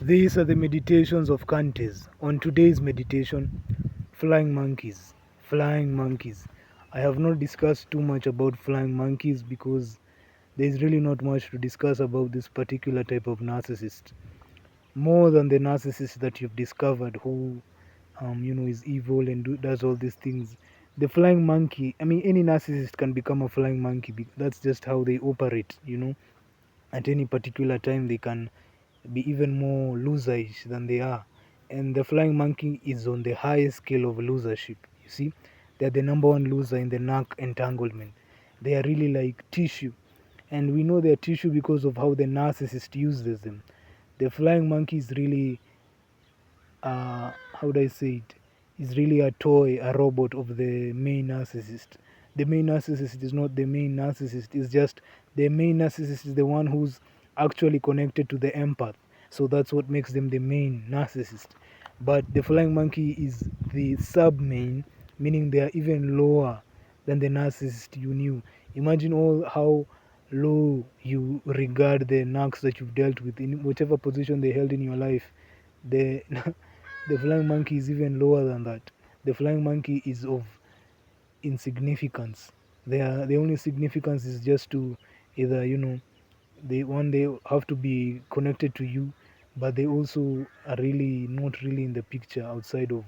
These are the meditations of Kantes. On today's meditation, flying monkeys. Flying monkeys. I have not discussed too much about flying monkeys because there is really not much to discuss about this particular type of narcissist. More than the narcissist that you've discovered who, is evil and does all these things. The flying monkey, I mean, any narcissist can become a flying monkey. That's just how they operate. At any particular time, they can be even more loserish than they are. And the flying monkey is on the highest scale of losership. You see, they're the number one loser in the narc entanglement. They are really like tissue. And we know they're tissue because of how the narcissist uses them. The flying monkey is really, how do I say it? Is really a toy, a robot of the main narcissist. The main narcissist is not the main narcissist, it's just the main narcissist is the one who's actually connected to the empath. So that's what makes them the main narcissist. But the flying monkey is the sub main, meaning they are even lower than the narcissist you knew. Imagine all how low you regard the narcs that you've dealt with in whatever position they held in your life. The the flying monkey is even lower than that. The flying monkey is of insignificance. The only significance is just to either, they have to be connected to you, but they also are really not really in the picture outside of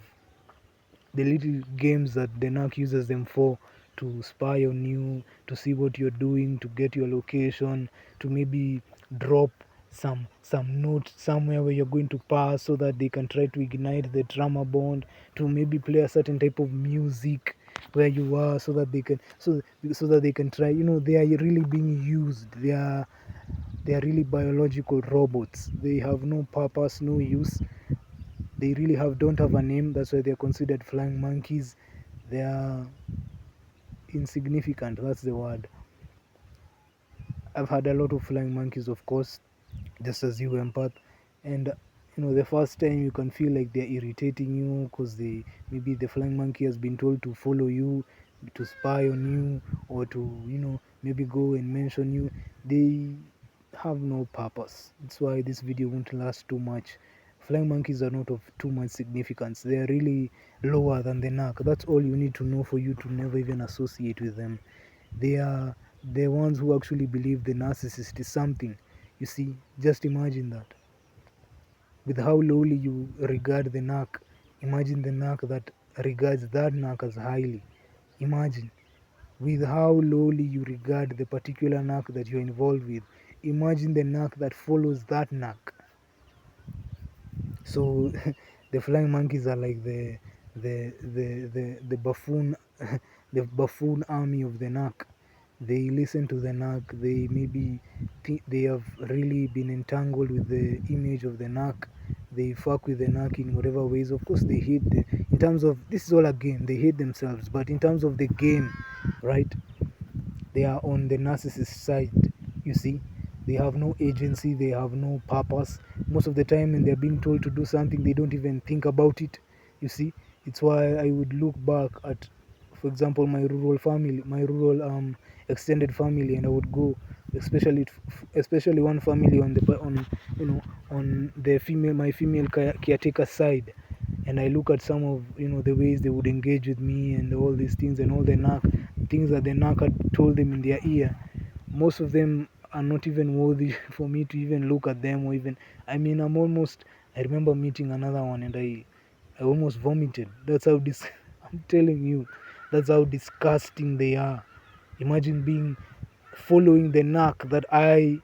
the little games that the narc uses them for, to spy on you, to see what you're doing, to get your location, to maybe drop some note somewhere where you're going to pass so that they can try to ignite the trauma bond, to maybe play a certain type of music where you are so that they can so that they can try, they are really being used. They are really biological robots. They have no purpose, no use. They really don't have a name. That's why they're considered flying monkeys. They are insignificant. That's the word. I've had a lot of flying monkeys, of course, just as you, empath. And the first time you can feel like they're irritating you because maybe the flying monkey has been told to follow you, to spy on you, or to maybe go and mention you. They have no purpose. That's why this video won't last too much. Flying monkeys are not of too much significance. They are really lower than the narc. That's all you need to know for you to never even associate with them. They are the ones who actually believe the narcissist is something. You see, just imagine that. With how lowly you regard the narc, imagine the narc that regards that narc as highly. Imagine. With how lowly you regard the particular narc that you're involved with, imagine the narc that follows that narc. So the flying monkeys are like the buffoon the buffoon army of the narc. They listen to the narc. They maybe they have really been entangled with the image of the narc. They fuck with the narc in whatever ways. Of course, they hate in terms of, this is all a game. They hate themselves, but in terms of the game, right? They are on the narcissist side. You see, they have no agency. They have no purpose. Most of the time, when they're being told to do something, they don't even think about it. You see, it's why I would look back at, for example, my rural family, my rural extended family, and I would go, especially one family on the my female caretaker side, and I look at some of the ways they would engage with me and all these things and all the things that the narc had told them in their ear. Most of them are not even worthy for me to even look at them, or even, I mean, I remember meeting another one, and I almost vomited. That's how I'm telling you, that's how disgusting they are. Imagine following the narc that I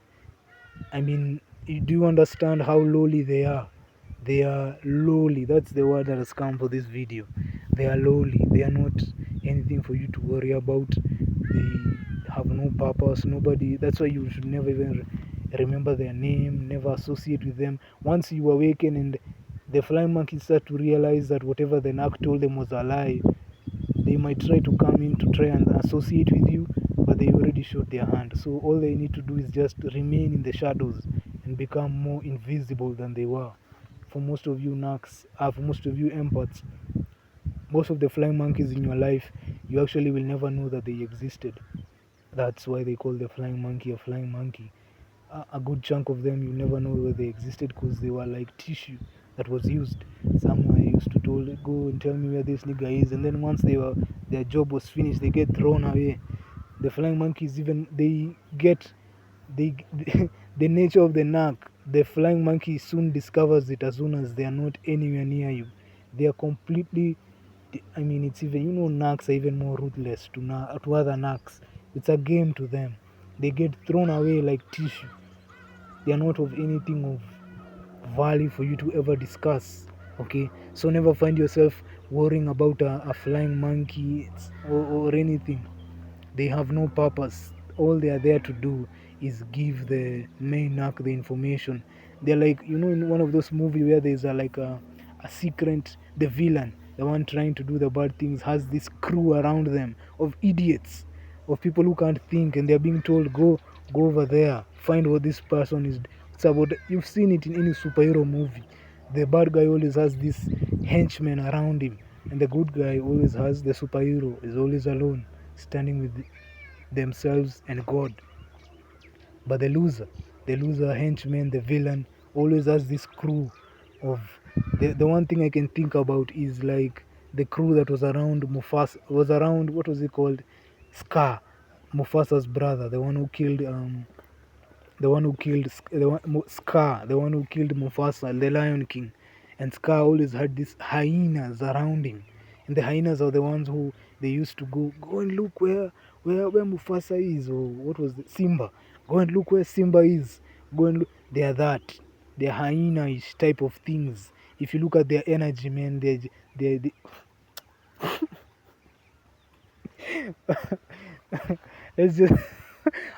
mean, do you understand how lowly they are? They are lowly. That's the word that has come for this video. They are lowly. They are not anything for you to worry about. They have no purpose. Nobody. That's why you should never even remember their name, never associate with them. Once you awaken and the flying monkeys start to realize that whatever the narc told them was a lie, they might try to come in to try and associate with you, but they already showed their hand. So all they need to do is just remain in the shadows and become more invisible than they were. For most of you narcs, for most of you empaths, most of the flying monkeys in your life, you actually will never know that they existed. That's why they call the flying monkey a flying monkey. a good chunk of them you never know where they existed because they were like tissue that was used. Someone used to told go and tell me where this nigga is, and then once their job was finished, they get thrown away. The flying monkeys even they get they the nature of the knack. The flying monkey soon discovers it as soon as they are not anywhere near you. They are completely. I mean, it's even knacks are even more ruthless to other knacks. It's a game to them. They get thrown away like tissue. They are not of anything of value for you to ever discuss. Okay, so never find yourself worrying about a flying monkey or anything. They have no purpose. All they are there to do is give the main arc the information. They're like, in one of those movies where there's a secret, the villain, the one trying to do the bad things, has this crew around them of idiots, of people who can't think, and they're being told, go over there, find what this person is. It's about, you've seen it in any superhero movie. The bad guy always has this henchman around him, and the good guy always has the superhero, is always alone, standing with themselves and God. But the loser henchman, the villain, always has this crew of the one thing I can think about is like the crew that was around Mufasa, was around, what was it called? Scar, Mufasa's brother, the one who killed Scar, the one who killed Mufasa, the Lion King. And Scar always had these hyenas around him. And the hyenas are the ones who they used to go and look where Mufasa is, or what was it? Simba. Go and look where Simba is. Go and look. They are that. They are hyena-ish type of things. If you look at their energy, man, they let's just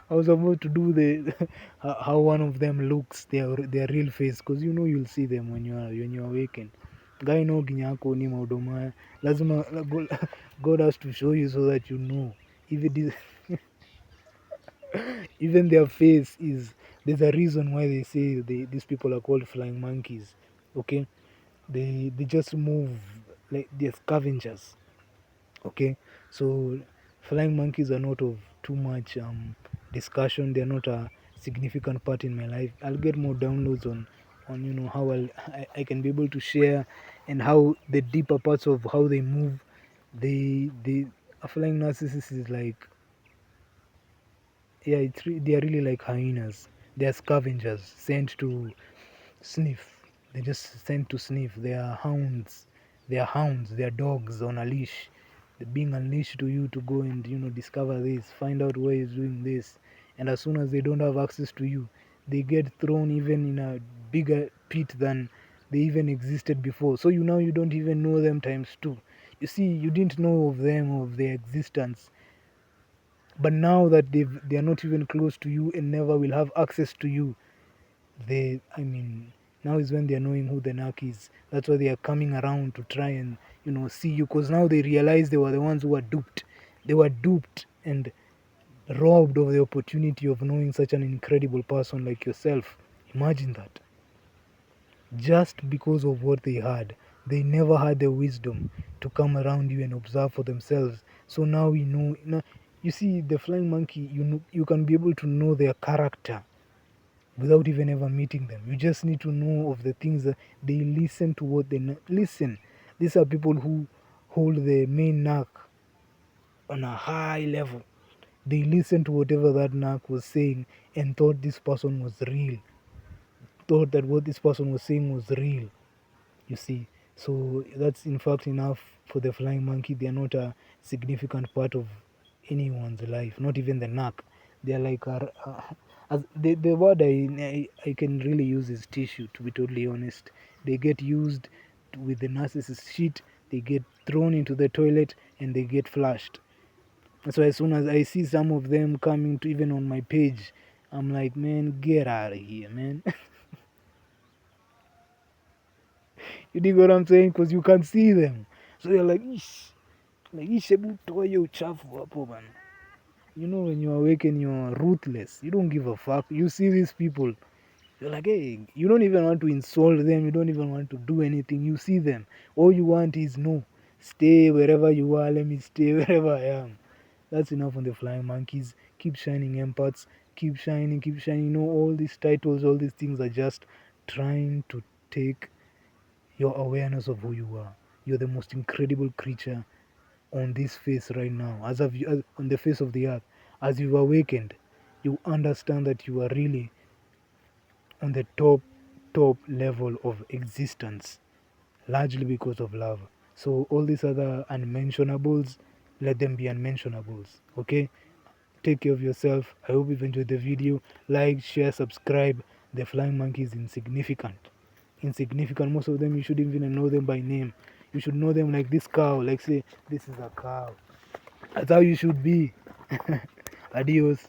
I was about to do the how one of them looks, their real face, because you'll see them when you awaken. Guy no ginyako ni maudoma. Lazima God has to show you so that you know. If it is even their face is, there's a reason why they say these people are called flying monkeys. Okay, they just move like they're scavengers. Okay, so flying monkeys are not of too much discussion. They're not a significant part in my life. I'll get more downloads on how I can be able to share, and how the deeper parts of how they move. They A flying narcissist is like, yeah, they are really like hyenas. They are scavengers sent to sniff. They just sent to sniff. They are hounds. They are hounds. They are dogs on a leash. They're being unleashed to you to go and discover this, find out where he's doing this. And as soon as they don't have access to you, they get thrown even in a bigger pit than they even existed before. So now you don't even know them times two. You see, you didn't know of them, of their existence, but now that they are not even close to you and never will have access to you, I mean, now is when they are knowing who the narc is. That's why they are coming around to try and see you, because now they realize they were the ones who were duped. They were duped and robbed of the opportunity of knowing such an incredible person like yourself. Imagine that. Just because of what they had, they never had the wisdom to come around you and observe for themselves. So now we know. Now, you see, the flying monkey, you can be able to know their character without even ever meeting them. You just need to know of the things that they listen to, what they listen. These are people who hold the main narc on a high level. They listened to whatever that narc was saying and thought this person was real, thought that what this person was saying was real, you see. So that's in fact enough for the flying monkey. They are not a significant part of anyone's life, not even the narc. They are like the word I can really use is tissue, to be totally honest. They get used with the narcissist shit, they get thrown into the toilet and they get flushed. So as soon as I see some of them coming to even on my page, I'm like, man, get out of here, man. You dig what I'm saying? Because you can see them. So you're like, ish, hebu toa hiyo uchafu hapo bana. When you awaken, you're ruthless. You don't give a fuck. You see these people, you're like, hey, you don't even want to insult them. You don't even want to do anything. You see them. All you want is, no, stay wherever you are. Let me stay wherever I am. That's enough on the flying monkeys. Keep shining empaths. keep shining, keep shining. You know, all these titles, all these things are just trying to take your awareness of who you are. You're the most incredible creature on this face right now, as on the face of the earth. As you've awakened, you understand that you are really on the top level of existence, largely because of love. So all these other unmentionables, let them be unmentionables. Okay, take care of yourself. I hope you've enjoyed the video. Like, share, subscribe. The flying monkey is insignificant. Most of them you shouldn't even know them by name. You should know them like this cow, like say this is a cow. That's how you should be. Adios.